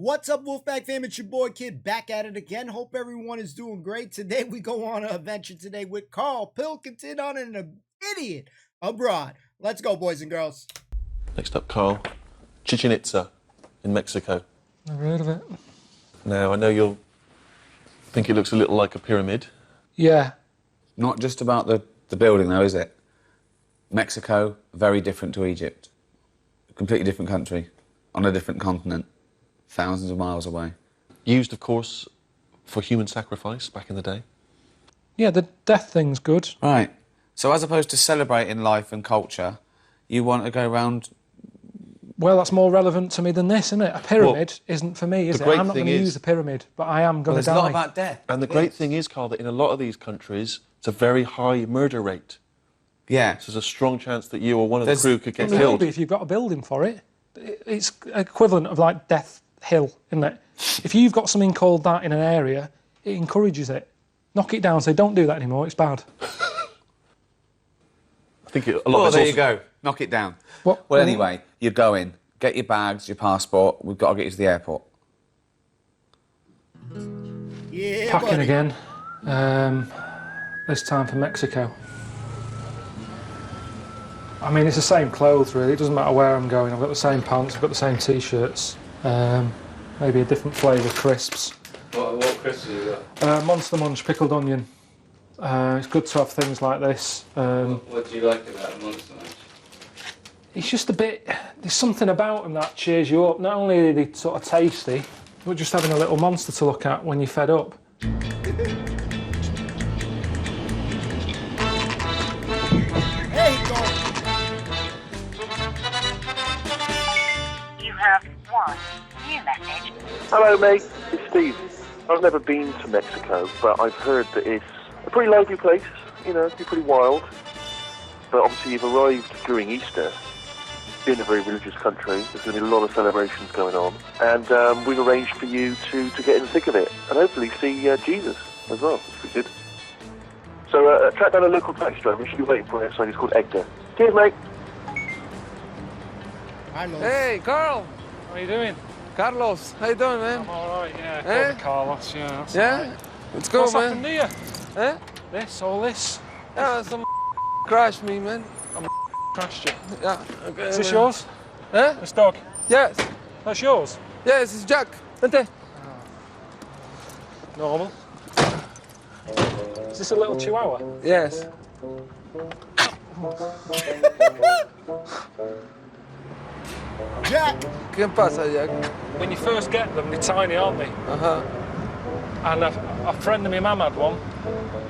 What's up, Wolfpack fam? It's your boy Kid back at it again. Hope everyone is doing great. Today we go on an adventure today with Karl Pilkington on an idiot abroad. Let's go, boys and girls. Next up, Karl. Chichen Itza in Mexico. Never heard of it. Now, I know you'll think it looks a little like a pyramid. Yeah. Not just about the building, though, is it? Mexico, very different to Egypt. A completely different country, on a different continent, thousands of miles away. Used, of course, for human sacrifice back in the day. Yeah, the death thing's good. Right. So as opposed to celebrating life and culture, you want to go around... Well, that's more relevant to me than this, isn't it? A pyramid isn't for me, is it? I'm not going to use a pyramid, but I am going to die. There's a lot about death. And the great thing is, Karl, that in a lot of these countries, it's a very high murder rate. Yeah. So there's a strong chance that you or one of the crew could get killed. Maybe if you've got a building for it, it's equivalent of like Death Hill, isn't it? If you've got something called that in an area, it encourages it. Knock it down, say, don't do that anymore, it's bad. I think a lot of there you go. Knock it down. What? Well, anyway, you go in, get your bags, your passport. We've got to get you to the airport. Yeah, Packing buddy. again. This time for Mexico. I mean, it's the same clothes, really. It doesn't matter where I'm going. I've got the same pants, I've got the same T-shirts. Maybe a different flavour crisps. What crisps have you got? Monster Munch pickled onion. It's good to have things like this. What do you like about Monster Munch? It's just a bit... There's something about them that cheers you up. Not only are they sort of tasty, but just having a little monster to look at when you're fed up. Hey, Karl. You have one new message. Hello, mate. It's Steve. I've never been to Mexico, but I've heard that it's a pretty lively place. You know, it's pretty wild. But obviously, you've arrived during Easter. Being a very religious country, there's going to be a lot of celebrations going on, and we've arranged for you to get in the thick of it, and hopefully see Jesus as well. That's pretty good. So track down a local taxi driver. He should be waiting for you outside. He's called Hector. Cheers, mate. Hi, Los. Hey, Karl! How are you doing? Carlos, how you doing, man? I'm all right, yeah. Eh? Carlos, yeah. That's Yeah? all right. Let's go, What's man. happened to you? Eh? All this? Yeah, some crashed me, man. Crashed you. Yeah. Okay, Is this man. yours? Eh? This dog? Yes. That's yours? Yes, it's Jack. Vente. Normal. Is this a little chihuahua? Yes. Jack. ¿Qué pasa, Jack? When you first get them, they're tiny, aren't they? Uh-huh. And a friend of my mum had one,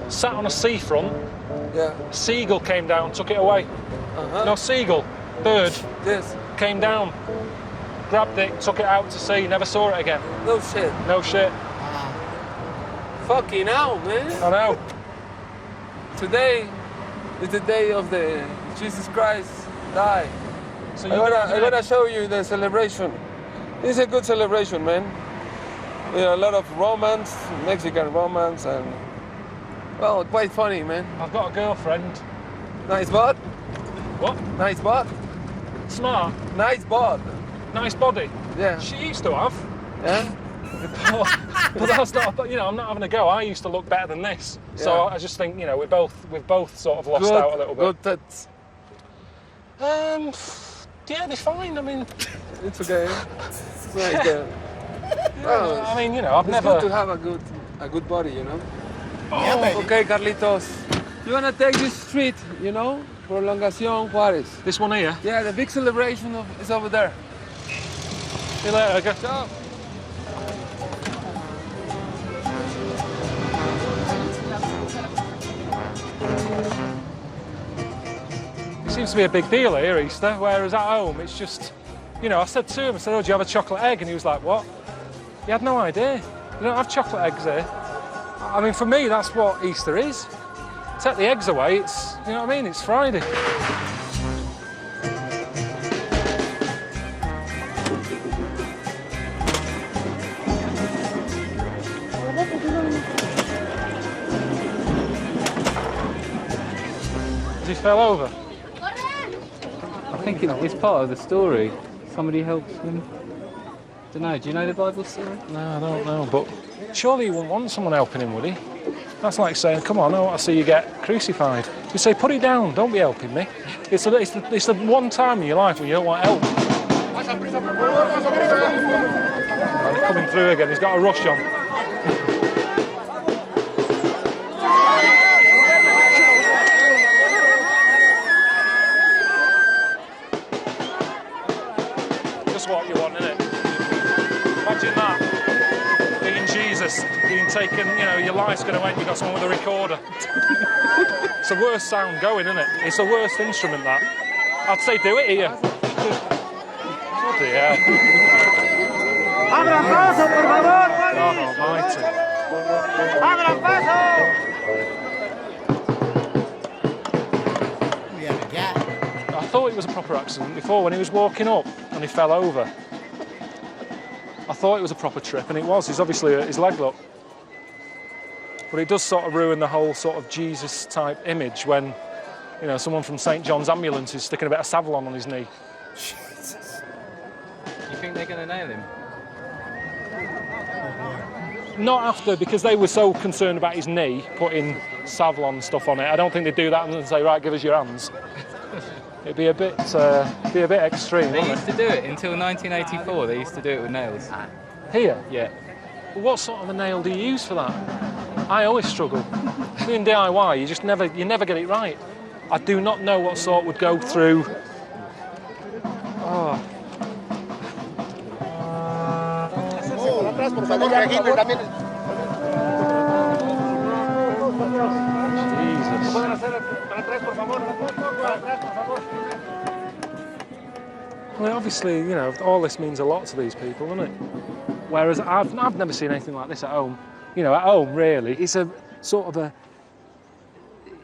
sat on a seafront, Yeah. a seagull came down, took it away. Uh-huh. No, seagull, bird, Yes. came down, grabbed it, took it out to sea, never saw it again. No shit. No shit. Fucking hell, man. I know. Today is the day of the Jesus Christ die. So I'm gonna show you the celebration. It's a good celebration, man. Yeah, a lot of romance, Mexican romance, and well, quite funny, man. I've got a girlfriend. Nice bod, What? nice bod, Smart, nice bod. nice body. Yeah, She used to have. yeah. But that's not, you know, I'm not having a go. I used to look better than this. So Yeah. I just think, you know, we've both sort of lost out a little bit. Good tits. Yeah, they're fine. I mean, It's okay. It's like, well, I mean, you know, I've it's never. good to have a good body, you know. Yeah, baby. Okay, Carlitos. You wanna take this street, you know, Prolongación Juárez. This one here. Yeah, the big celebration is over there. See you later. Go. Ciao. It seems to be a big deal here, Easter, whereas at home it's just, you know, I said to him, oh, do you have a chocolate egg? And he was like, what? He had no idea. You don't have chocolate eggs here. I mean, for me, that's what Easter is. Take the eggs away, it's, you know what I mean? It's Friday. Has he fell over? I think it's part of the story. Somebody helps him. Don't know. Do you know the Bible story? No, I don't know, but surely he wouldn't want someone helping him, would he? That's like saying, come on, I want to see you get crucified. You say, put it down, don't be helping me. It's the one time in your life when you don't want help. And he's coming through again, he's got a rush on. Just what you want, innit? Imagine that. Being Jesus, being taken, you know, your life's going to end, you've got someone with a recorder. It's the worst sound going, isn't it? It's the worst instrument, that. I'd say do it here. Bloody hell. God almighty. We have a gap. I thought it was a proper accident before when he was walking up and he fell over. I thought it was a proper trip, and it was. He's obviously his leg look. But it does sort of ruin the whole sort of Jesus-type image when, you know, someone from St. John's Ambulance is sticking a bit of Savlon on his knee. Jesus. You think they're going to nail him? Not after, because they were so concerned about his knee, putting Savlon stuff on it. I don't think they'd do that and then say, right, give us your hands. It'd be a bit extreme, They wouldn't used to do it until 1984. They used to do it with nails. it? Here? Yeah. What sort of a nail do you use for that? I always struggle. Doing DIY, you never get it right. I do not know what sort would go through. Oh. Jesus. Well, obviously, you know, all this means a lot to these people, doesn't it? Whereas I've never seen anything like this at home. You know, at home, really, it's a sort of a...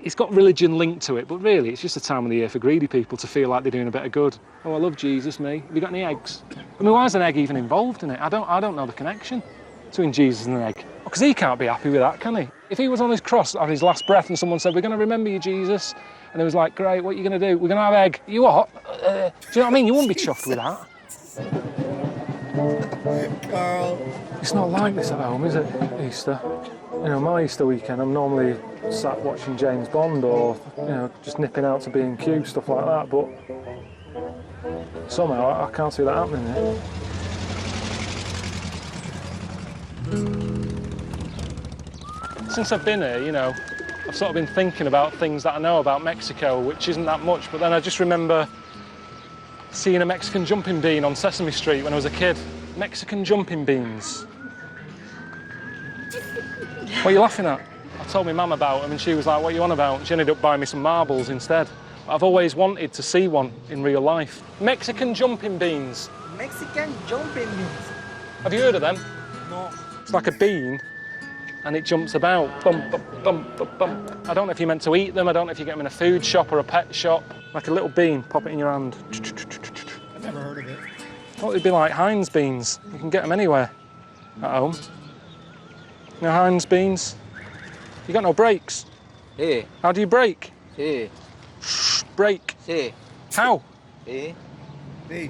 It's got religion linked to it, but really, it's just a time of the year for greedy people to feel like they're doing a bit of good. Oh, I love Jesus, me. Have you got any eggs? I mean, why is an egg even involved in it? I don't know the connection between Jesus and an egg. Because he can't be happy with that, can he? If he was on his cross on his last breath and someone said, we're going to remember you, Jesus, and he was like, great, what are you going to do? We're going to have egg. You what? Do you know what I mean? You wouldn't be chuffed with that. Karl. It's not like this at home, is it, Easter? You know, my Easter weekend, I'm normally sat watching James Bond or, you know, just nipping out to B&Q, stuff like that, but somehow I can't see that happening here. Since I've been here, you know, I've sort of been thinking about things that I know about Mexico, which isn't that much, but then I just remember seeing a Mexican jumping bean on Sesame Street when I was a kid. Mexican jumping beans. What are you laughing at? I told my mum about them and she was like, what are you on about? She ended up buying me some marbles instead. I've always wanted to see one in real life. Mexican jumping beans. Mexican jumping beans. Have you heard of them? No. It's like a bean and it jumps about. Bump, bump, bump, bump, bump. I don't know if you're meant to eat them. I don't know if you get them in a food shop or a pet shop. Like a little bean, pop it in your hand. I've never heard of it. I thought it'd be like Heinz beans. You can get them anywhere at home. You know Heinz beans? You got no brakes. Sí. How do you brake? Sí. Brake. Sí. How? Sí. Me.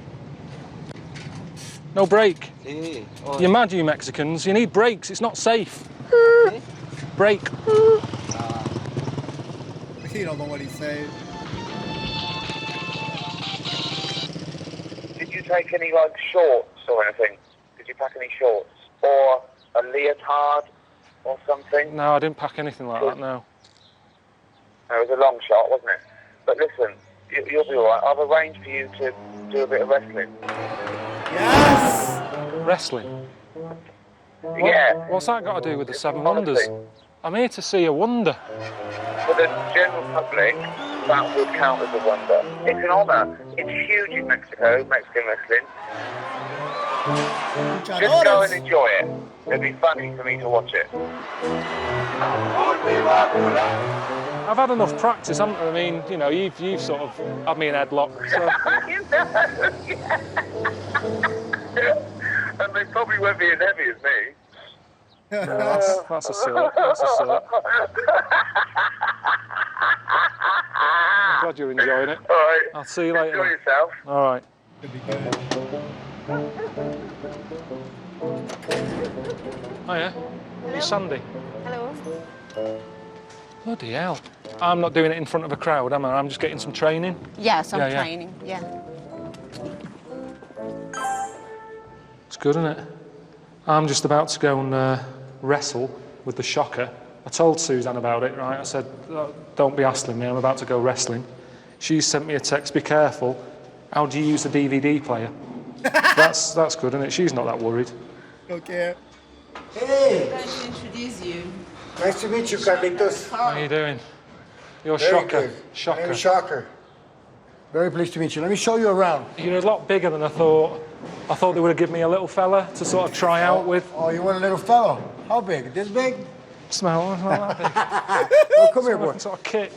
No brake. Sí. Oh. You're mad, you Mexicans. You need brakes. It's not safe. Brake. You don't know what he's saying. Did you take any, like, shorts or anything? Did you pack any shorts? Or a leotard or something? No, I didn't pack anything like that, no. No, it was a long shot, wasn't it? But listen, you'll be all right. I've arranged for you to do a bit of wrestling. Yes! Wrestling. Yeah. What's that got to do with the Seven Honestly, Wonders? I'm here to see a wonder. For the general public, that would count as a wonder. It's an honour. It's huge in Mexico, Mexican wrestling. Just go and enjoy it. It'll be funny for me to watch it. I've had enough practice, haven't I? I mean, you know, you've sort of had me in headlock, so... And they probably won't be as heavy as me. That's a cert. That's a cert. I'm glad you're enjoying it. All right. I'll see you later. Enjoy yourself. All right. Could be good. Oh, yeah? It's Sandy. Hello. Bloody hell. I'm not doing it in front of a crowd, am I? I'm just getting some training. Yeah, some Yeah, yeah. training, yeah. It's good, isn't it? I'm just about to go and wrestle with the shocker. I told Suzanne about it, right? I said, oh, don't be hassling me, I'm about to go wrestling. She sent me a text, be careful. How do you use the DVD player? That's good, isn't it? She's not that worried. Okay. Hey, Nice to introduce you. nice to meet you, Carlitos. How are you doing? You're Very Shocker. good. My Shocker. name is Shocker. Very pleased to meet you. Let me show you around. You're a lot bigger than I thought. I thought they would have given me a little fella to sort of try out with. Oh, you want a little fellow? How big? This big? Smell not that big. Oh, come here, boy. Sort of kit.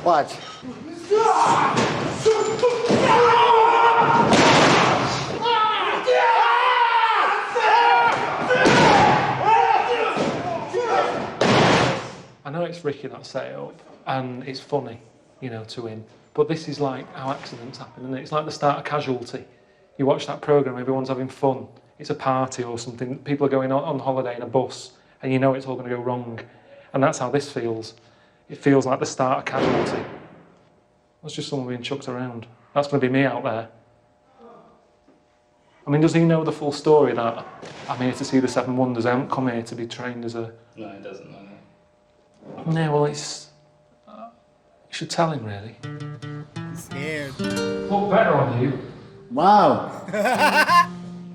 Watch. I know it's Ricky that set it up, and it's funny, you know, to him. But this is like how accidents happen, isn't it? It's like the start of Casualty. You watch that programme, everyone's having fun. It's a party or something. People are going on holiday in a bus, and you know it's all going to go wrong. And that's how this feels. It feels like the start of Casualty. That's just someone being chucked around. That's going to be me out there. I mean, does he know the full story that I'm here to see the Seven Wonders? I haven't come here to be trained as a... No, he doesn't know that. Yeah, well, it's... you should tell him, really. Scared. Look better on you. Wow.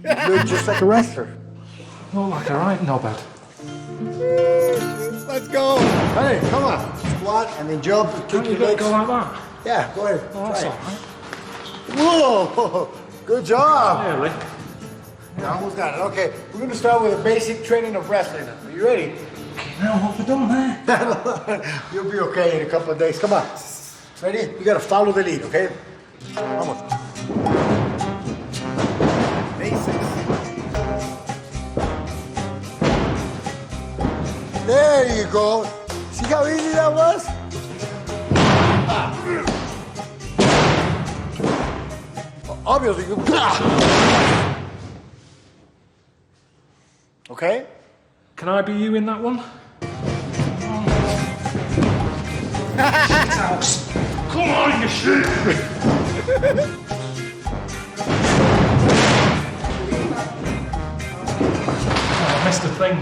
You look just like a wrestler. Look like a right knobhead. Let's go. Hey, come on. Squat and then jump and kick Can't you your legs. go like that? Yeah, go ahead. Oh, that's Try all it. right. Whoa, good job. Really? You almost got it. Okay, we're going to start with a basic training of wrestling. Are you ready? Now, what have we done there? You'll be okay in a couple of days. Come on. Ready? You got to follow the lead, okay? Vamos. Basics. There you go. See how easy that was? Obviously, you... Okay? Can I be you in that one? Shithouse! Come on, you shit! Oh, I missed a thing.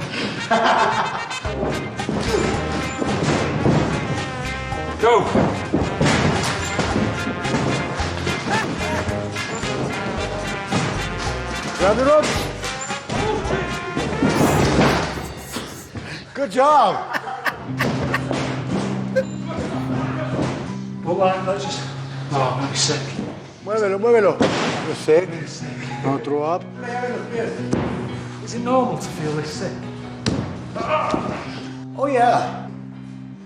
Go! Grab it up. Good job. Well, let's just... Oh, I'm sick. Muévelo, muévelo. You're sick. Don't throw up. Is it normal to feel this sick? Oh, yeah.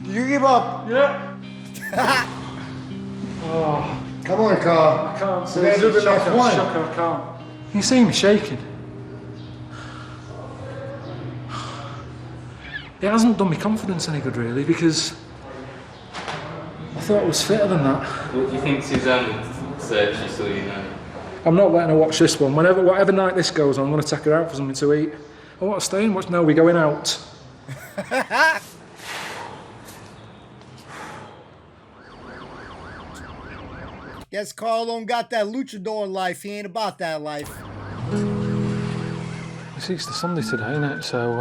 Do you give up? Yeah. Oh, Come on, Karl. I can't see. We're gonna do the next one. Shocker, I can't. You see me shaking? It hasn't done me confidence any good, really, because I thought I was fitter than that. What do you think Suzanne would say if she saw you now? I'm not letting her watch this one. Whatever night this goes on, I'm going to take her out for something to eat. I want to stay and watch. No, we're going out. Guess Karl don't got that luchador life. He ain't about that life. It's Easter Sunday today, isn't it? So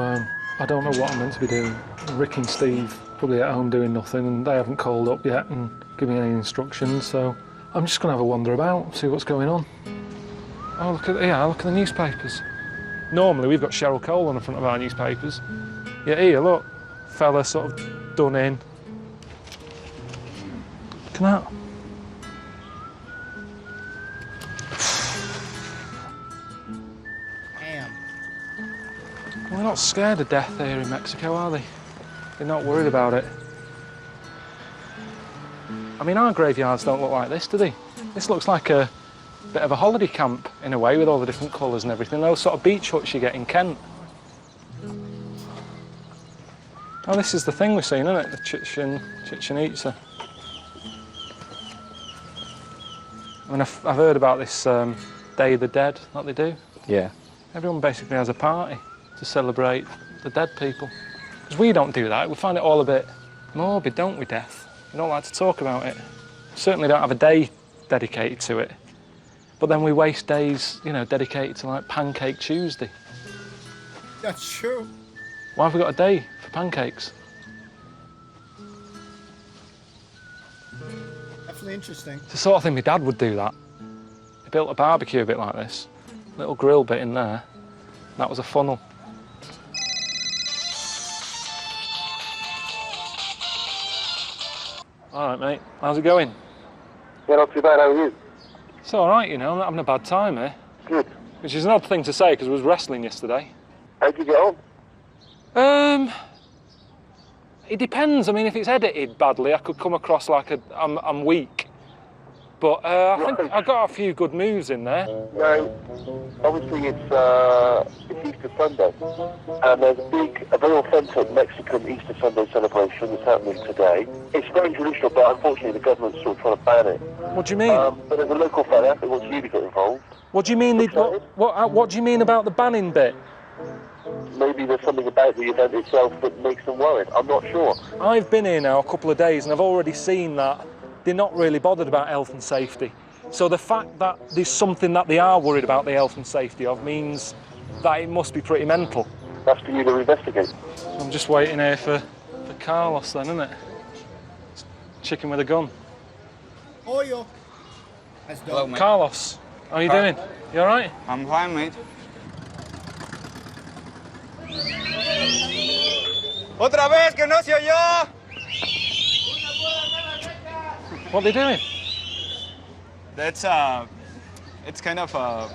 I don't know what I'm meant to be doing. Rick and Steve probably at home doing nothing, and they haven't called up yet and given me any instructions. So I'm just going to have a wander about, see what's going on. Oh, look at the newspapers. Normally we've got Cheryl Cole on the front of our newspapers. Yeah, here, look, fella sort of done in. Look at that. Damn. Well, they're not scared of death here in Mexico, are they? They're not worried about it. I mean, our graveyards don't look like this, do they? This looks like a bit of a holiday camp, in a way, with all the different colours and everything. Those sort of beach huts you get in Kent. Oh, this is the thing we've seen, isn't it? The Chichen Itza. I mean, I've heard about this Day of the Dead that they do. Yeah. Everyone basically has a party. to celebrate the dead people. Because we don't do that. We find it all a bit morbid, don't we, death? We don't like to talk about it. Certainly don't have a day dedicated to it. But then we waste days, you know, dedicated to like Pancake Tuesday. That's true. Why have we got a day for pancakes? Definitely interesting. It's the sort of thing my dad would do that. He built a barbecue a bit like this. Little grill bit in there. That was a funnel. All right, mate. How's it going? Yeah, not too bad. How are you? It's all right, you know. I'm not having a bad time here. Good. Which is an odd thing to say because I was wrestling yesterday. How'd you get on? It depends. I mean, if it's edited badly, I could come across like I'm weak. But I think I got a few good moves in there. No, obviously it's Easter Sunday, and there's a very authentic Mexican Easter Sunday celebration that's happening today. It's very traditional, but unfortunately the government's still trying to ban it. What do you mean? But there's a local fella who wants you to get involved. What do you mean? What do you mean about the banning bit? Maybe there's something about the event itself that makes them worried. I'm not sure. I've been here now a couple of days and I've already seen that they're not really bothered about health and safety. So the fact that there's something that they are worried about the health and safety of means that it must be pretty mental. That's for you to investigate. I'm just waiting here for Carlos then, isn't it? Chicken with a gun. Oyo. That's dope. Hello, mate. Carlos, how are you doing? You all right? I'm fine, mate. Otra vez que no se oyó. What are they doing? That's it's kind of a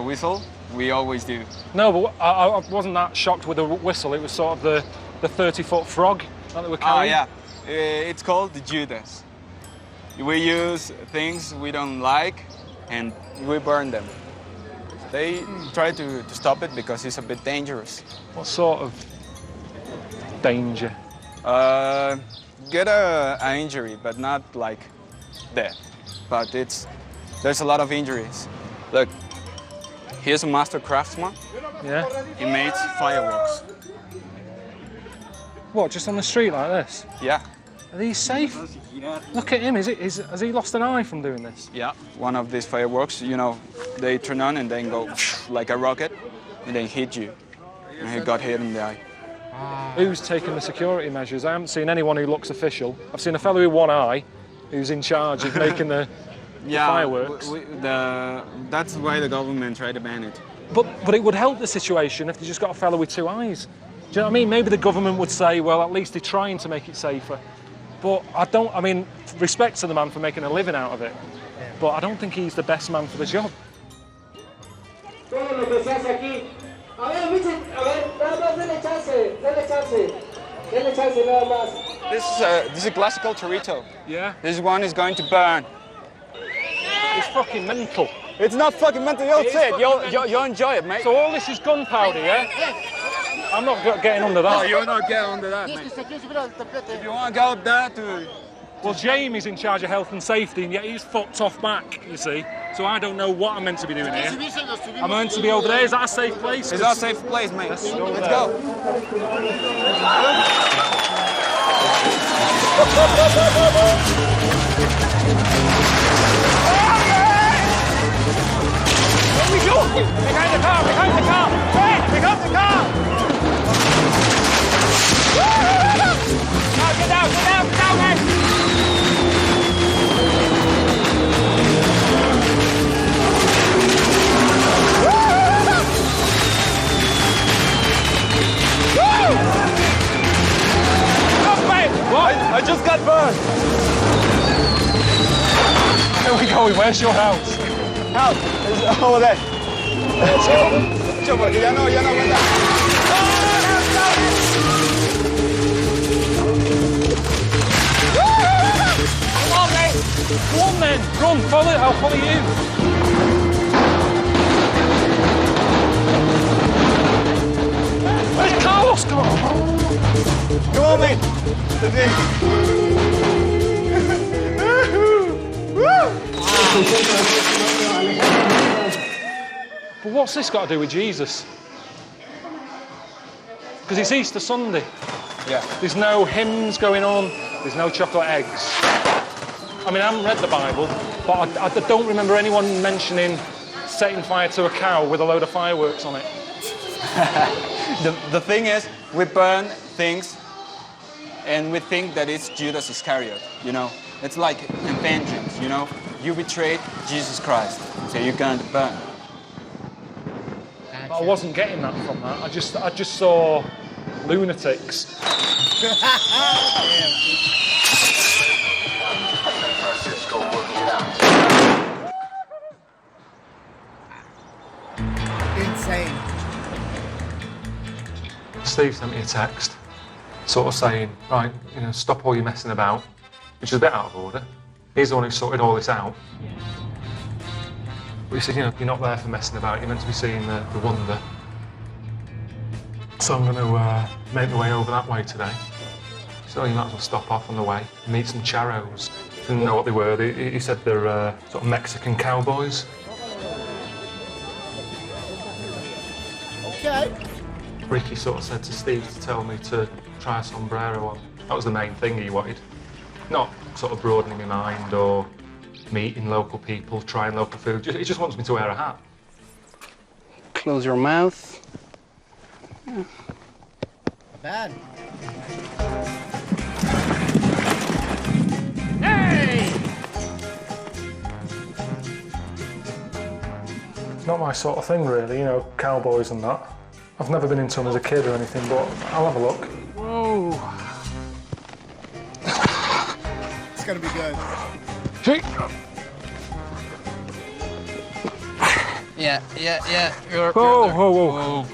whistle. We always do. No, but I wasn't that shocked with the whistle. It was sort of the 30-foot frog that they were carrying. Oh yeah, it's called the Judas. We use things we don't like and we burn them. They try to stop it because it's a bit dangerous. What sort of danger? Get an injury, but not like death. But there's a lot of injuries. Look, here's a master craftsman. Yeah? He makes fireworks. What, just on the street like this? Yeah. Are these safe? Look at him, has he lost an eye from doing this? Yeah. One of these fireworks, you know, they turn on and then go like a rocket and then hit you. And he got hit in the eye. Who's taking the security measures? I haven't seen anyone who looks official. I've seen a fellow with one eye who's in charge of making the fireworks. That's why the government tried to ban it. But it would help the situation if they just got a fellow with two eyes. Do you know what I mean? Maybe the government would say, well, at least they're trying to make it safer. But I mean, respect to the man for making a living out of it. But I don't think he's the best man for the job. This is a classical chorito. Yeah? This one is going to burn. It's fucking mental. It's not fucking mental, you'll see it. You'll enjoy it, mate. So all this is gunpowder, yeah? I'm not getting under that. No, you're not getting under that, mate. If you want to go up there to... Well, Jamie's in charge of health and safety, and yet he's fucked off back, you see. So I don't know what I'm meant to be doing here. I'm meant to be over there. Is that a safe place? It's not a safe place, mate. Let's go. Where are we going? Behind the car! Behind the car! Hey! Behind the car! Now, get down, man! What? I just got burned. Where are we going? Where's your house? House? It's over there. Chill, porque ya no aguanta. Come on, mate. Go on, then. Run, follow it. I'll follow you. Where's Carlos? Come on. Come on, mate. But what's this got to do with Jesus? Because it's Easter Sunday. Yeah. There's no hymns going on. There's no chocolate eggs. I mean, I haven't read the Bible, but I don't remember anyone mentioning setting fire to a cow with a load of fireworks on it. The thing is, we burn things and we think that it's Judas Iscariot, you know? It's like a vengeance, you know? You betrayed Jesus Christ, so you're going to burn. But I wasn't getting that from that. I just saw lunatics. Insane. Steve sent me a text, sort of saying, right, you know, stop all your messing about, which is a bit out of order. He's the one who sorted all this out. But he said, you know, you're not there for messing about, you're meant to be seeing the wonder. So I'm going to make my way over that way today. So you might as well stop off on the way, meet some charros. Didn't know what they were. He said they're sort of Mexican cowboys. Okay. Ricky sort of said to Steve to tell me to try a sombrero on. That was the main thing he wanted. Not sort of broadening my mind or meeting local people, trying local food. He just wants me to wear a hat. Close your mouth. Bad. Hey! It's not my sort of thing, really, you know, cowboys and that. I've never been into them as a kid or anything, but I'll have a look. Whoa! It's gonna be good. Yeah. You're Whoa.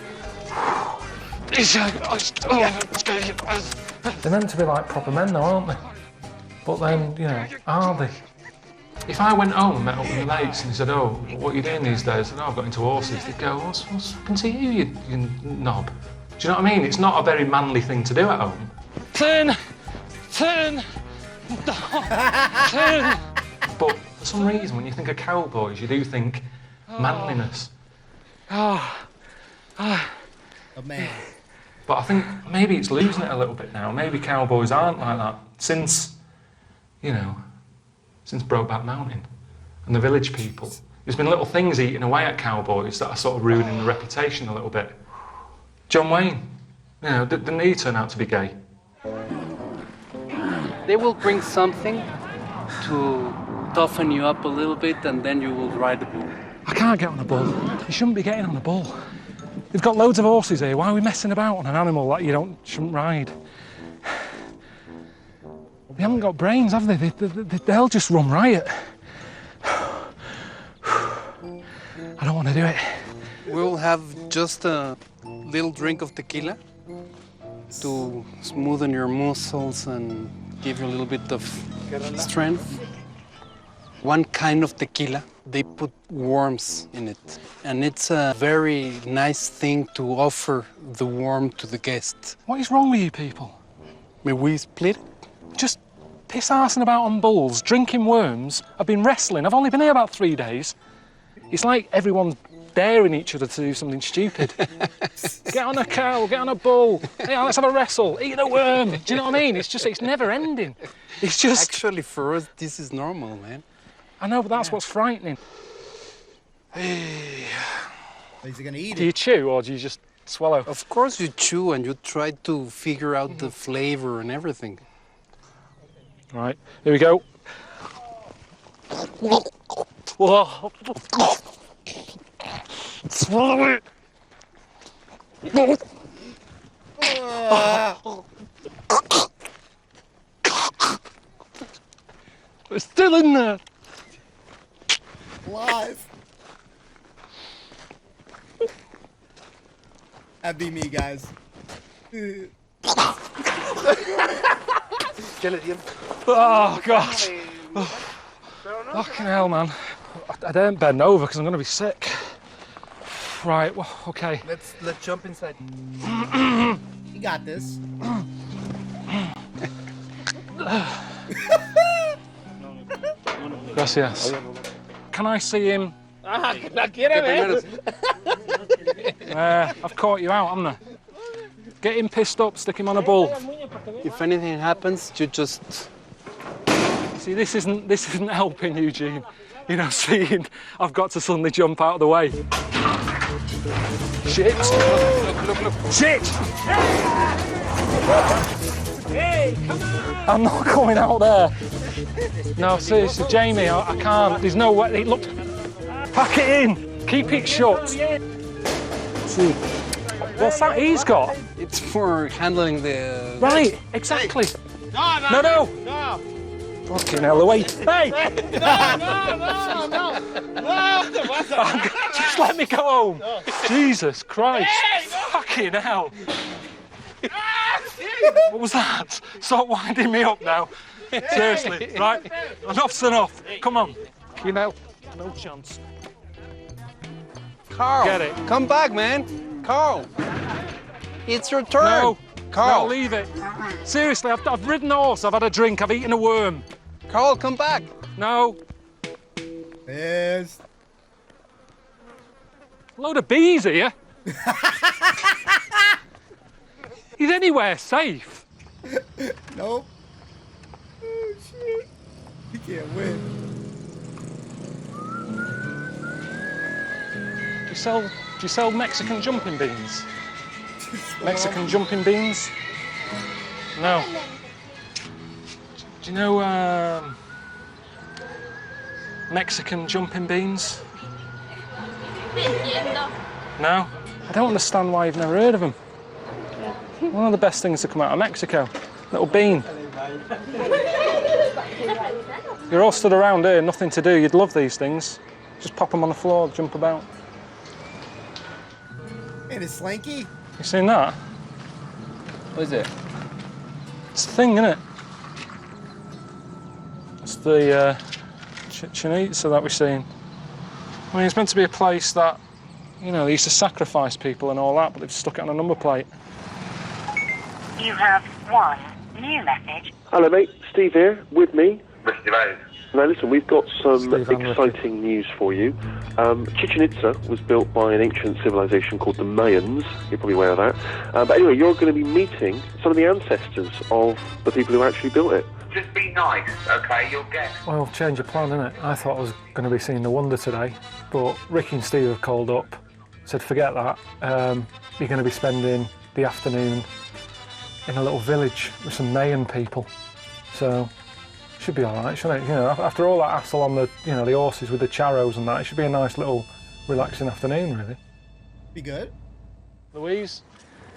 They're meant to be like proper men, though, aren't they? But then, you know, are they? If I went home and met up with my mates and said, oh, what are you doing these days? I said, oh, I've got into horses. They'd go, what's happened to you knob? Do you know what I mean? It's not a very manly thing to do at home. Turn! But for some reason, when you think of cowboys, you do think manliness. A man. But I think maybe it's losing it a little bit now. Maybe cowboys aren't like that since, you know, since Brokeback Mountain and the village people. There's been little things eating away at cowboys that are sort of ruining the reputation a little bit. John Wayne, you know, didn't he turn out to be gay? They will bring something to toughen you up a little bit, and then you will ride the bull. I can't get on a bull. You shouldn't be getting on a bull. They've got loads of horses here. Why are we messing about on an animal that you shouldn't ride? They haven't got brains, have they? They'll just run riot. I don't want to do it. We'll have just a little drink of tequila to smoothen your muscles and give you a little bit of strength. One kind of tequila, they put worms in it. And it's a very nice thing to offer the worm to the guest. What is wrong with you people? May we split it? Just piss-arsing about on bulls, drinking worms. I've been wrestling. I've only been here about 3 days. It's like everyone's daring each other to do something stupid. Get on a cow, get on a bull. Hey, let's have a wrestle. Eat a worm. Do you know what I mean? It's never ending. It's just... Actually, for us, this is normal, man. I know, but that's what's frightening. Is he gonna eat it? Do you chew or do you just swallow? Of course you chew and you try to figure out the flavor and everything. Right, here we go. Swallow it. It's still in there. Live. That'd be me, guys. Oh, God. Fucking hell, man. I don't bend over because I'm going to be sick. Right, well, okay. Let's jump inside. You got this. Gracias. Can I see him? I've caught you out, haven't I? Get him pissed up, stick him on a bull. If anything happens, you just... See, this isn't helping, Eugene. You know, seeing I've got to suddenly jump out of the way. Shit! Look. Shit! Hey, come on! I'm not coming out there. No, seriously, Jamie, I can't. There's no way. Look, pack it in. Keep it shut. See, what's that he's got? It's for handling the... Right, exactly. No. Fucking hell, wait. Hey! No! Just let me go home. Jesus Christ. Fucking hell. What was that? Stop winding me up now. Seriously, right? Enough's enough. Come on. You know, no chance. Karl, Get it. Come back, man. Karl, it's your turn. No, Karl. No, leave it. Seriously, I've ridden a horse, I've had a drink, I've eaten a worm. Karl, come back. No. Yes. Load of bees here. Is anywhere safe? Nope. Oh, shit. You can't win. Do you sell Mexican jumping beans? Mexican jumping beans? No. Do you know Mexican jumping beans? No? I don't understand why you've never heard of them. One of the best things to come out of Mexico. Little bean. You're all stood around here, nothing to do. You'd love these things. Just pop them on the floor, jump about. And it's slanky. You seen that? What is it? It's a thing, isn't it? It's the Chinitza that we're seeing. I mean, it's meant to be a place that, you know, they used to sacrifice people and all that, but they've stuck it on a number plate. You have one new message. Hello, mate. Steve here, with me. Now, listen, we've got some exciting news for you. Chichen Itza was built by an ancient civilization called the Mayans. You're probably aware of that. But anyway, you're going to be meeting some of the ancestors of the people who actually built it. Just be nice, okay? You'll get... Well, change of plan, innit? I thought I was going to be seeing the wonder today, but Ricky and Steve have called up, said forget that. You're going to be spending the afternoon in a little village with some Mayan people. So, should be all right, shouldn't it? You know, after all that hassle on the, you know, the horses with the charros and that, it should be a nice little relaxing afternoon, really. Be good. Louise?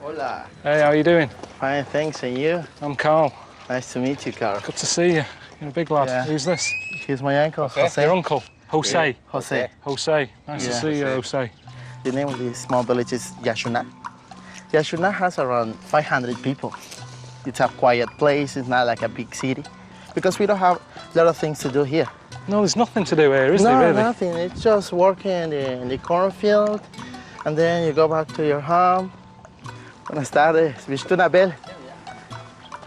Hola. Hey, how are you doing? Fine, thanks, and you? I'm Karl. Nice to meet you, Karl. Good to see you. You're a big lad. Yeah. Who's this? He's my uncle, Jose. Your uncle? Jose? Yeah. Jose. Jose. Nice to see you, Jose. The name of this small village is Yashuna. Yashuna has around 500 people. It's a quiet place, it's not like a big city, because we don't have a lot of things to do here. No, there's nothing to do here, is there, really? No, nothing. It's just working in the cornfield, and then you go back to your home. Buenas tardes. Has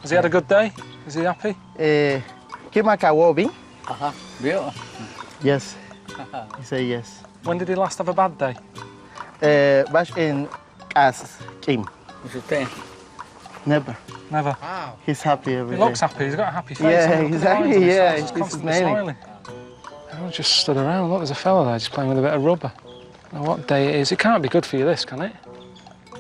he had a good day? Is he happy? Kimakawobi. Real? Yes. He said yes. When did he last have a bad day? Back in as Kim. Never. Never. Wow. He's happy every He day. looks happy. He's got a happy face. Yeah, Look at the exactly. lines on his Yeah, face. He's he's constantly smiling. smiling. Everyone just stood around. Look, there's a fella there just playing with a bit of rubber. Now, what day it is? It can't be good for you, this, can it?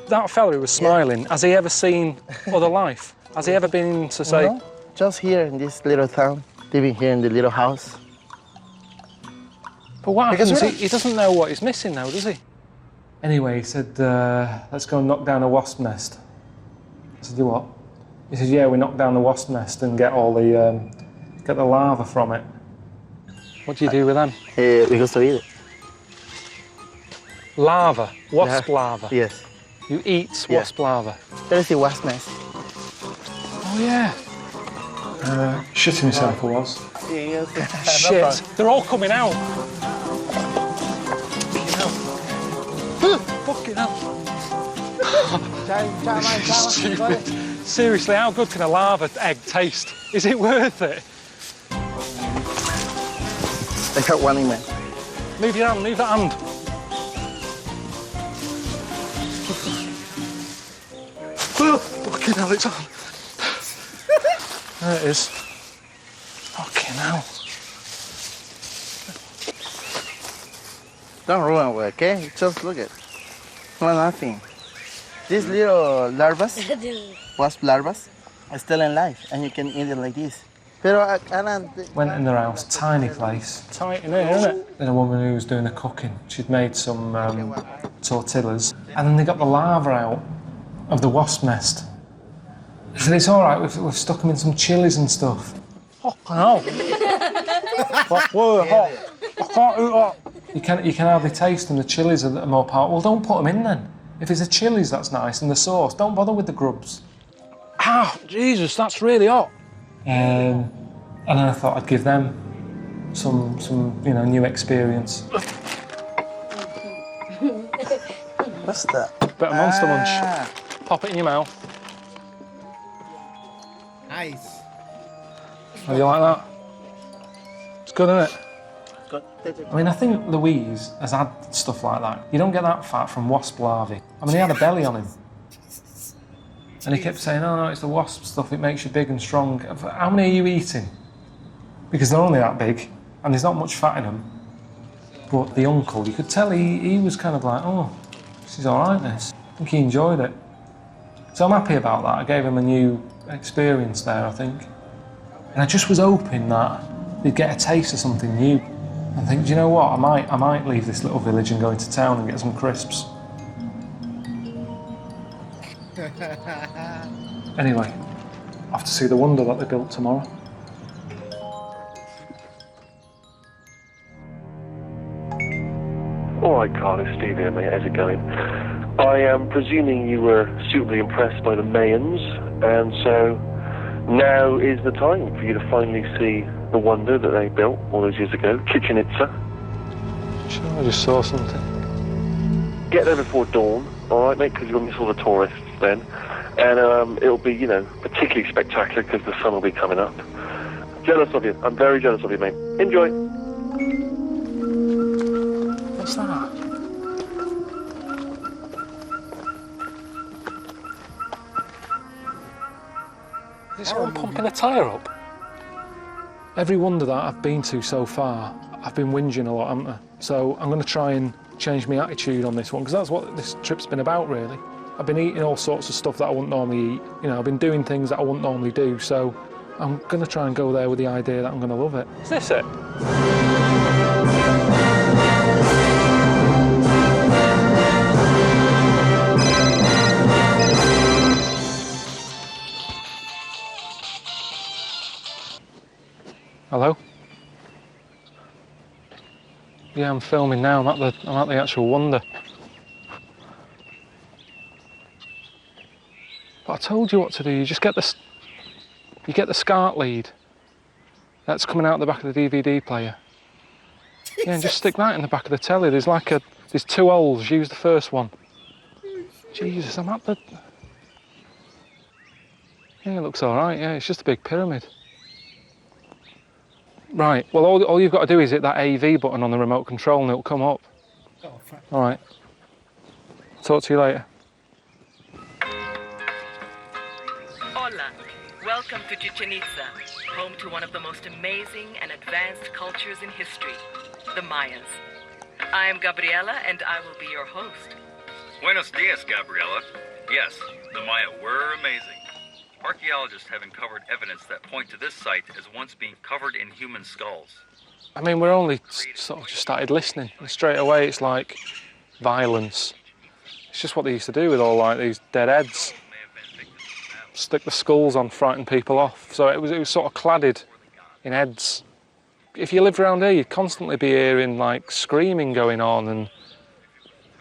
That fella who was smiling, has he ever seen other life? Has he ever been to say... No, just here in this little town, living here in the little house. But what Because happens? He doesn't know what he's missing now, does he? Anyway, he said, let's go and knock down a wasp nest. I said, you what? He said, yeah, we knock down the wasp nest and get all the, get the larva from it. What do you do with them? We go to eat it. Larva? Wasp larva? Yes. You eat wasp larva? There is the wasp nest. Oh, yeah. Shitting himself, I was. Yes. Shit, they're all coming out. Fucking hell. Stupid. Seriously, how good can a larva egg taste? Is it worth it? I got one in there. Move your hand, move that hand. Fucking hell, it's on. There it is. Fucking hell. Don't ruin it, okay? Just look at it. No, nothing. These little larvas, wasp larvas, are still in life, and you can eat it like this. Pero I don't... Went in their house, tiny place. Tight in here, isn't it? Then a woman who was doing the cooking, she'd made some tortillas, and then they got the larva out of the wasp nest. She said, it's all right, we've stuck them in some chilies and stuff. Fucking hell. That's really hot. I can't eat that. You can hardly taste them, the chilies are more powerful. Well, don't put them in then. If it's the chilies, that's nice, and the sauce, don't bother with the grubs. Ah, Jesus, that's really hot. And then I thought I'd give them some new experience. What's that? Bit of Monster Munch. Pop it in your mouth. Nice. How do you like that? It's good, isn't it? Good. I mean, I think Louise has had stuff like that. You don't get that fat from wasp larvae. I mean, he had a belly on him. And he kept saying, oh no, it's the wasp stuff, it makes you big and strong. How many are you eating? Because they're only that big, and there's not much fat in them. But the uncle, you could tell he was kind of like, oh, this is all right, this. I think he enjoyed it. So I'm happy about that. I gave him a new experience there, I think. And I just was hoping that they'd get a taste of something new. And think, do you know what, I might leave this little village and go into town and get some crisps. Anyway, I have to see the wonder that they built tomorrow. All right, Karl, it's Steve here, mate. How's it going? I am presuming you were suitably impressed by the Mayans, and so now is the time for you to finally see the wonder that they built all those years ago, Chichen Itza. Sure, I just saw something. Get there before dawn, all right, mate, because you'll miss all the tourists then. And it'll be, particularly spectacular because the sun will be coming up. Jealous of you. I'm very jealous of you, mate. Enjoy. What's that? Is someone pumping a tyre up? Every wonder that I've been to so far, I've been whinging a lot, haven't I? So I'm going to try and change my attitude on this one, because that's what this trip's been about, really. I've been eating all sorts of stuff that I wouldn't normally eat. I've been doing things that I wouldn't normally do, so I'm going to try and go there with the idea that I'm going to love it. Is this it? Hello? Yeah, I'm filming now. I'm at the actual wonder. But I told you what to do. You just get the SCART lead that's coming out the back of the DVD player. Yeah, and just stick that in the back of the telly. There's two holes. Use the first one. Jesus, I'm at the... Yeah, it looks all right. Yeah, it's just a big pyramid. Right. Well, all you've got to do is hit that AV button on the remote control, and it'll come up. All right. Talk to you later. Hola. Welcome to Chichen Itza, home to one of the most amazing and advanced cultures in history, the Mayans. I am Gabriela, and I will be your host. Buenos dias, Gabriela. Yes, the Maya were amazing. Archaeologists have uncovered evidence that point to this site as once being covered in human skulls. I mean, we're only sort of just started listening, and straight away it's like violence. It's just what they used to do with all these dead heads. Stick the skulls on, frighten people off. So it was sort of cladded in heads. If you lived around here, you'd constantly be hearing screaming going on, and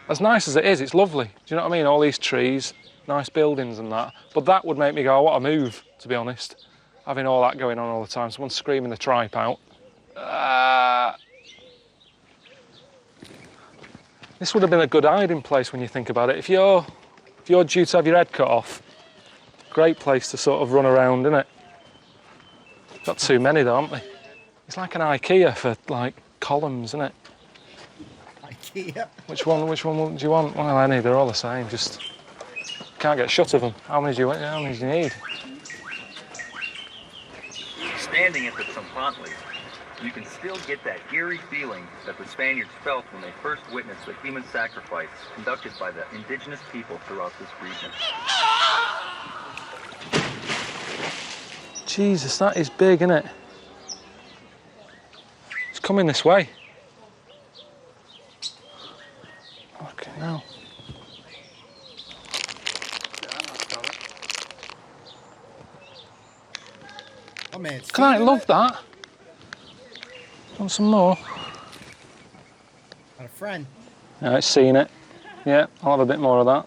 as nice as it is, it's lovely. Do you know what I mean? All these trees, nice buildings and that. But that would make me go, I want to move, to be honest. Having all that going on all the time. Someone screaming the tripe out. This would have been a good hiding place when you think about it. If you're due to have your head cut off, great place to sort of run around, isn't it? Got too many though, haven't we? It's like an IKEA for columns, isn't it? IKEA. Which one do you want? Well, any, they're all the same. Just can't get shut of them. How many do you need? Standing at the Tzompantli, you can still get that eerie feeling that the Spaniards felt when they first witnessed the human sacrifice conducted by the indigenous people throughout this region. Jesus, that is big, isn't it? It's coming this way. Okay, now. Oh man, it's Can I love that? Want some more? Got a friend. Yeah, it's seen it. Yeah, I'll have a bit more of that.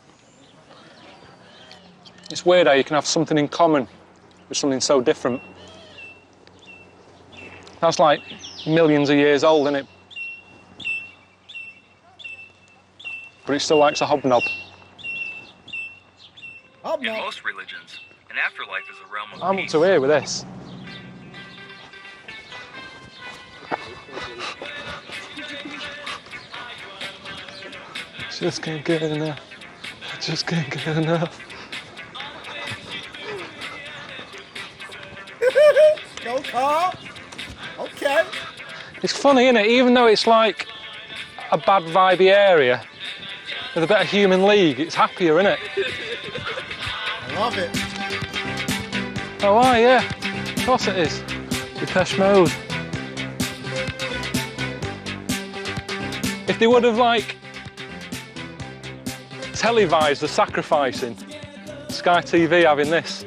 It's weird how you can have something in common with something so different. That's like millions of years old, isn't it? But it still likes a hobnob. In most religions, an afterlife is a realm of I'm up peace. to here with this. Just can't get enough. I just can't get enough. Go, Karl. Okay. It's funny, isn't it? Even though it's like a bad vibey area, with a bit of human league, it's happier, isn't it? I love it. Oh, yeah. Of course it is. Depeche Mode. If they would have, like, televised the sacrificing, Sky TV having this.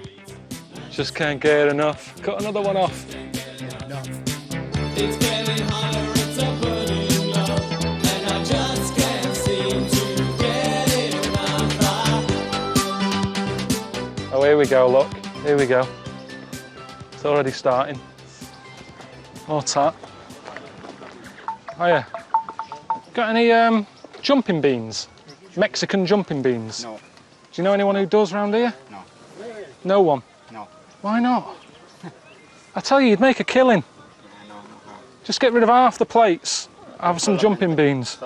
Just can't get enough. Cut another one off. It's getting hotter, it's a burning love, and I just can't seem to get enough. Oh, here we go, look. Here we go. It's already starting. More tap. Oh, yeah. Got any jumping beans? Mexican jumping beans? No. Do you know anyone who does round here? No. No one? No. Why not? I tell you, you'd make a killing. Just get rid of half the plates. Have some jumping beans.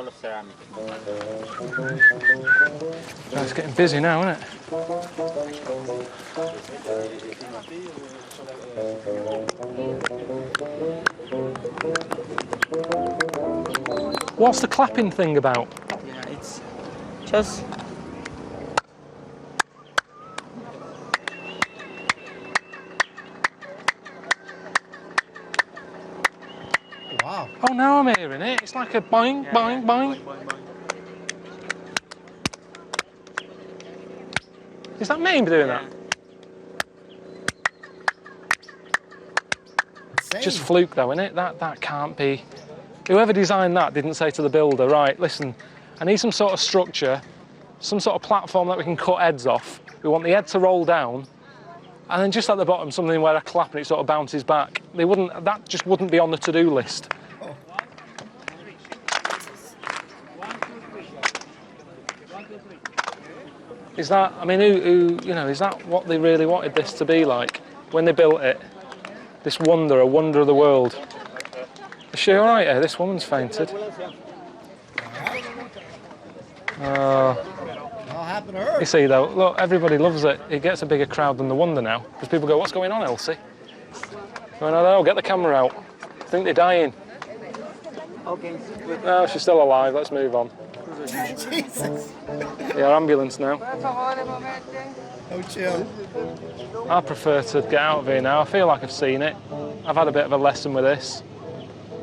It's getting busy now, isn't it? What's the clapping thing about? Yeah, it's just... Wow. Oh, now I'm hearing it. It's like a boing, boing, boing. Is that me doing that? Just fluke though, innit? That can't be. Whoever designed that didn't say to the builder, right, listen, I need some sort of structure, some sort of platform that we can cut heads off. We want the head to roll down, and then just at the bottom something where I clap and it sort of bounces back. That just wouldn't be on the to-do list. Is that, I mean, is that what they really wanted this to be like when they built it? This wonder, a wonder of the world. Is she all right here? This woman's fainted. All happened to her. You see, though, look, everybody loves it. It gets a bigger crowd than the wonder now. Because people go, what's going on, Elsie? Going, oh, get the camera out. I think they're dying. Okay. No, she's still alive. Let's move on. Jesus. Yeah, ambulance now. Oh, chill. I prefer to get out of here now. I feel like I've seen it. I've had a bit of a lesson with this.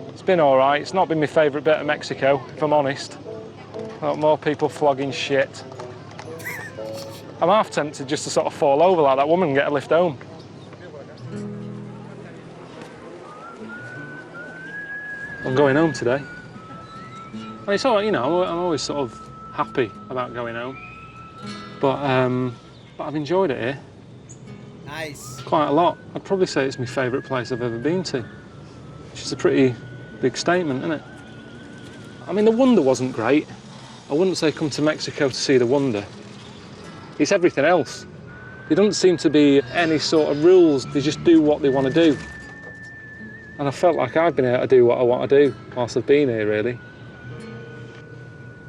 It's been all right. It's not been my favourite bit of Mexico, if I'm honest. More people flogging shit. I'm half tempted just to sort of fall over like that woman and get a lift home. I'm going home today. And it's all right, you know, I'm always sort of happy about going home. But I've enjoyed it here. Nice. Quite a lot. I'd probably say it's my favourite place I've ever been to. Which is a pretty big statement, isn't it? I mean, the wonder wasn't great. I wouldn't say come to Mexico to see the wonder. It's everything else. There doesn't seem to be any sort of rules. They just do what they want to do. And I felt like I've been able to do what I want to do whilst I've been here, really.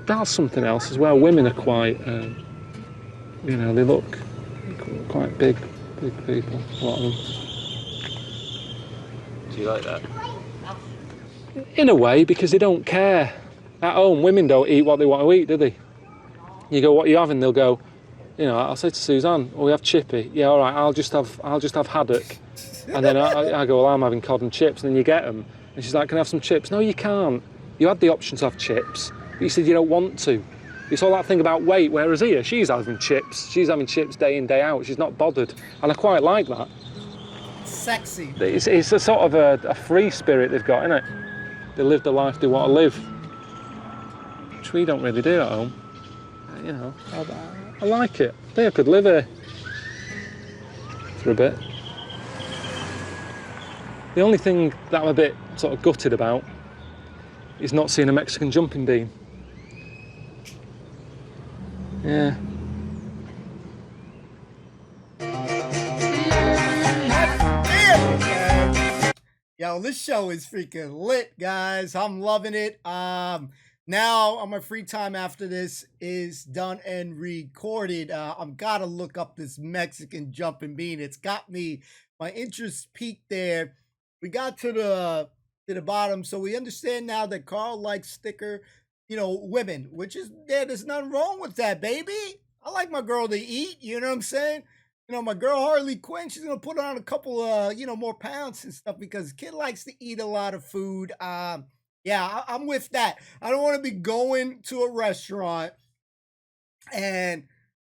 That's something else as well. Women are quite You know, they look quite big people, a lot of them. Do you like that? In a way, because they don't care. At home, women don't eat what they want to eat, do they? You go, what are you having? They'll go, you know, I'll say to Suzanne, oh, we have chippy. Yeah, all right, I'll just have haddock. And then I go, well, I'm having cod and chips. And then you get them. And she's like, can I have some chips? No, you can't. You had the option to have chips, but you said you don't want to. It's all that thing about weight, whereas here, she's having chips. She's having chips day in, day out. She's not bothered. And I quite like that. Sexy. It's a sort of a free spirit they've got, innit? They live the life they want to live, which we don't really do at home. You know, I like it. I think I could live here for a bit. The only thing that I'm a bit sort of gutted about is not seeing a Mexican jumping bean. Yeah. Yo, this show is freaking lit, guys. I'm loving it. Now on my free time after this is done and recorded, I'm gotta look up this Mexican jumping bean. It's got me, my interest peaked there. We got to the bottom, so we understand now that Karl likes thicker, you know, women, which is, yeah, there's nothing wrong with that, baby. I like my girl to eat, you know what I'm saying? You know, my girl Harley Quinn, she's gonna put on a couple you know, more pounds and stuff because kid likes to eat a lot of food. Yeah, I'm with that. I don't want to be going to a restaurant and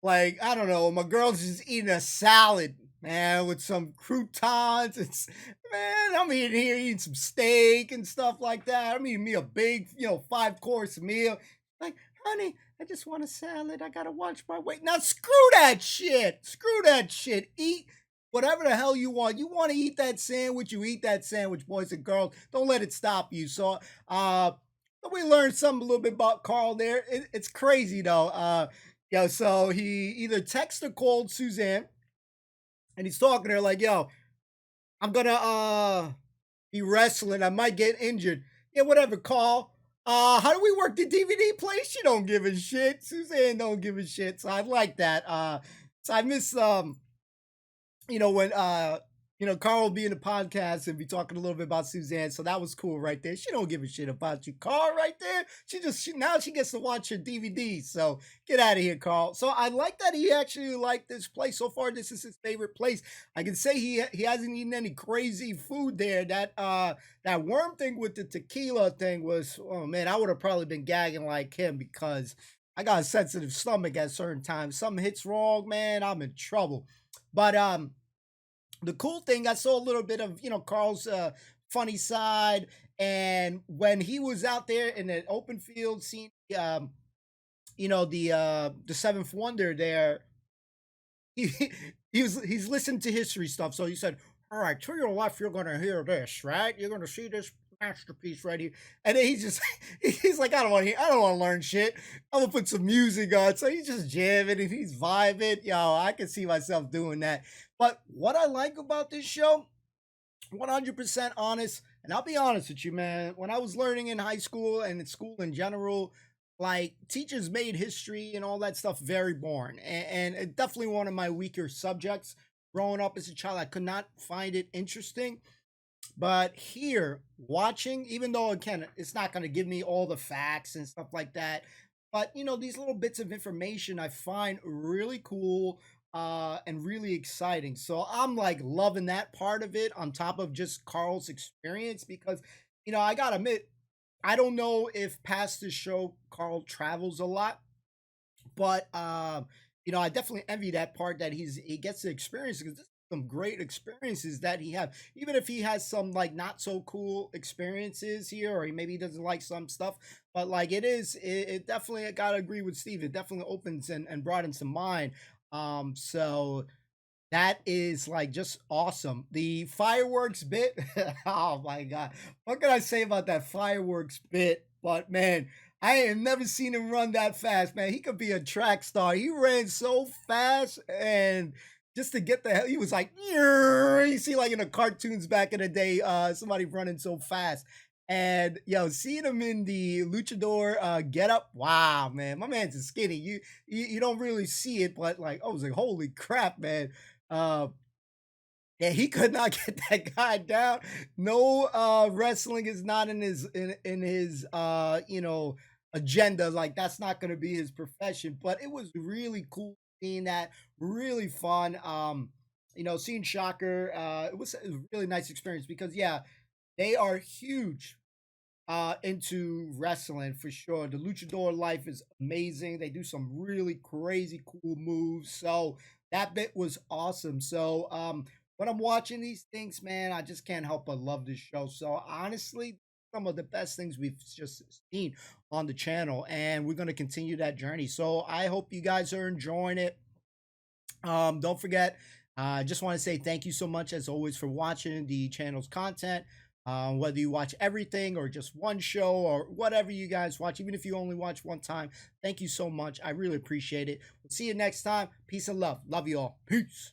like, I don't know, my girl's just eating a salad, man, with some croutons. It's, man, I'm eating here eating some steak and stuff like that. I'm eating me a big, you know, 5-course meal. Like, honey, I just want a salad. I gotta watch my weight. Now screw that shit. Screw that shit. Eat whatever the hell you want. You want to eat that sandwich, you eat that sandwich, boys and girls. Don't let it stop you. So we learned something a little bit about Karl there. It's crazy though. Yo, so he either texted or called Suzanne and he's talking to her like, yo, I'm gonna be wrestling. I might get injured. Yeah, whatever, Karl. How do we work the DVD play? She don't give a shit. Suzanne don't give a shit. So I like that. So I miss you know, when you know, Karl will be in the podcast and be talking a little bit about Suzanne. So that was cool right there. She don't give a shit about you, Karl, right there. Now she gets to watch her DVD. So get out of here, Karl. So I like that he actually liked this place. So far, this is his favorite place. I can say he hasn't eaten any crazy food there. That worm thing with the tequila thing was, oh man, I would have probably been gagging like him because I got a sensitive stomach at certain times. Something hits wrong, man, I'm in trouble. But the cool thing, I saw a little bit of, you know, Karl's funny side, and when he was out there in the open field seeing, you know, the Seventh Wonder there, he he's listened to history stuff. So he said, "All right, to your left, you're gonna hear this, right? You're gonna see this masterpiece right here." And then he's just he's like, I don't want to learn shit. I'm gonna put some music on. So he's just jamming and he's vibing. Yo, I can see myself doing that. But what I like about this show, 100% honest, and I'll be honest with you, man. When I was learning in high school and in school in general, like teachers made history and all that stuff very boring, and it definitely one of my weaker subjects. Growing up as a child, I could not find it interesting. But here, watching, even though again, it's not going to give me all the facts and stuff like that, but you know, these little bits of information I find really cool and really exciting. So I'm like loving that part of it on top of just Karl's experience because, you know, I gotta admit, I don't know if past this show Karl travels a lot, but you know, I definitely envy that part that he gets to experience because this is some great experiences that he have. Even if he has some like not so cool experiences here, or maybe he doesn't like some stuff, but like it definitely, I gotta agree with Steve. It definitely opens and broadens the mind. So that is like just awesome. The fireworks bit, oh my god, what can I say about that fireworks bit? But man, I ain't never seen him run that fast, man. He could be a track star. He ran so fast, and just to get the hell, he was like, you see, like in the cartoons back in the day, somebody running so fast. And yo, seeing him in the luchador get up, wow, man, my man's is skinny. You don't really see it, but like, I was like, holy crap, man. Uh, yeah, he could not get that guy down. No, wrestling is not in his agenda. Like that's not gonna be his profession. But it was really cool seeing that, really fun. Seeing Shocker, it was a really nice experience because yeah, they are huge into wrestling for sure. The luchador life is amazing. They do some really crazy cool moves. So that bit was awesome. So when I'm watching these things, man, I just can't help but love this show. So honestly, some of the best things we've just seen on the channel, and we're going to continue that journey. So I hope you guys are enjoying it. Don't forget, I just want to say thank you so much as always for watching the channel's content. Whether you watch everything or just one show or whatever you guys watch, even if you only watch one time, thank you so much. I really appreciate it. We'll see you next time. Peace and love. Love you all. Peace.